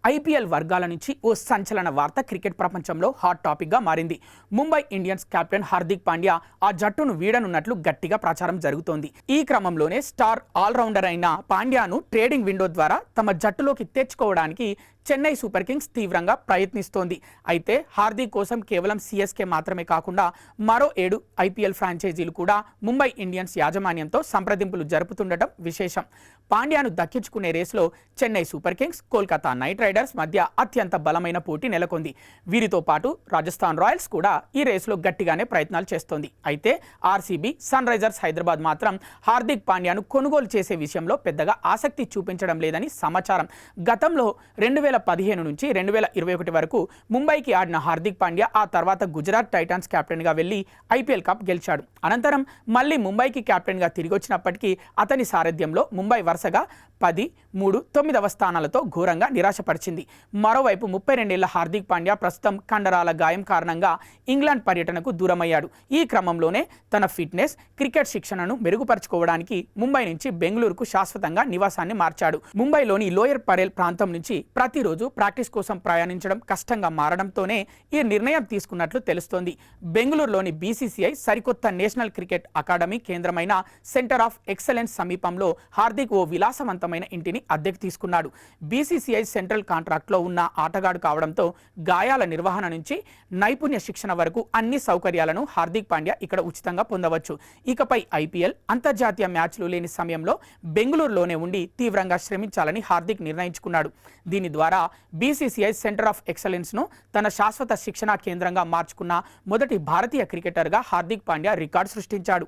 IPL వర్గాల నుంచి ఓ సంచలన వార్త క్రికెట్ ప్రపంచంలో హాట్ టాపిక్గా మారింది. ముంబై ఇండియన్స్ కెప్టెన్ హార్దిక్ పాండ్యా ఆ జట్టును వీడనున్నట్లు గట్టిగా ప్రచారం జరుగుతోంది. ఈ క్రమంలోనే స్టార్ ఆల్రౌండర్ అయిన పాండ్యాను ట్రేడింగ్ విండో ద్వారా తమ జట్టులోకి తెచ్చుకోవడానికి చెన్నై సూపర్ కింగ్స్ తీవ్రంగా ప్రయత్నిస్తోంది. అయితే హార్దిక్ కోసం కేవలం సిఎస్కే మాత్రమే కాకుండా మరో 7 ఐపీఎల్ ఫ్రాంచైజీలు కూడా ముంబై ఇండియన్స్ యాజమాన్యంతో సంప్రదింపులు జరుపుతుండటం విశేషం. పాండ్యాను దక్కించుకునే రేసులో Chennai super Kings, Kolkata night riders మధ్య అత్యంత బలమైన పోటీ నెలకొంది. వీరితో పాటు రాజస్థాన్ రాయల్స్ కూడా ఈ రేసులో గట్టిగానే ప్రయత్నాలు చేస్తోంది. అయితే ఆర్సీబీ, సన్ రైజర్స్ హైదరాబాద్ మాత్రం హార్దిక్ పాండ్యాను కొనుగోలు చేసే విషయంలో పెద్దగా ఆసక్తి చూపించడం లేదని సమాచారం. గతంలో 2015 నుంచి 2021 వరకు ముంబైకి ఆడిన హార్దిక్ పాండ్యా ఆ తర్వాత గుజరాత్ టైటాన్స్ కెప్టెన్గా వెళ్లి ఐపీఎల్ కప్ గెలిచాడు. అనంతరం మళ్ళీ ముంబైకి కెప్టెన్గా తిరిగి వచ్చినప్పటికీ అతని సారథ్యంలో ముంబై వరుసగా 10, 3, 9వ స్థానాలతో ఘోరంగా నిరాశపరిచింది. మరోవైపు 32 ఏళ్ల హార్దిక్ పాండ్యా ప్రస్తుతం కండరాల గాయం కారణంగా ఇంగ్లాండ్ పర్యటనకు దూరమయ్యాడు. ఈ క్రమంలోనే తన ఫిట్నెస్, క్రికెట్ శిక్షణను మెరుగుపరుచుకోవడానికి ముంబై నుంచి బెంగళూరుకు శాశ్వతంగా నివాసాన్ని మార్చాడు. ముంబైలోని లోయర్ పరేల్ ప్రాంతం నుంచి ప్రతిరోజు ప్రాక్టీస్ కోసం ప్రయాణించడం కష్టంగా మారడంతోనే ఈ నిర్ణయం తీసుకున్నట్లు తెలుస్తోంది. బెంగళూరులోని బీసీసీఐ సరికొత్త నేషనల్ క్రికెట్ అకాడమీ కేంద్రమైన సెంటర్ ఆఫ్ ఎక్సలెన్స్ సమీపంలో హార్దిక్ ఓ విలాసవంతమైన ఇంటిని అద్దెకు తీసుకున్నాడు. బీసీసీఐ సెంట్రల్ కాంట్రాక్ట్లో ఉన్న ఆటగాడు కావడంతో గాయాల నిర్వహణ నుంచి నైపుణ్య శిక్షణ వరకు అన్ని సౌకర్యాలను హార్దిక్ పాండ్యా ఇక్కడ ఉచితంగా పొందవచ్చు. ఇకపై ఐపీఎల్, అంతర్జాతీయ మ్యాచ్లు లేని సమయంలో బెంగళూరులోనే ఉండి తీవ్రంగా శ్రమించాలని హార్దిక్ నిర్ణయించుకున్నాడు. దీని ద్వారా బీసీసీఐ సెంటర్ ఆఫ్ ఎక్సలెన్స్ను తన శాశ్వత శిక్షణా కేంద్రంగా మార్చుకున్న మొదటి భారతీయ క్రికెటర్గా హార్దిక్ పాండ్యా రికార్డు సృష్టించాడు.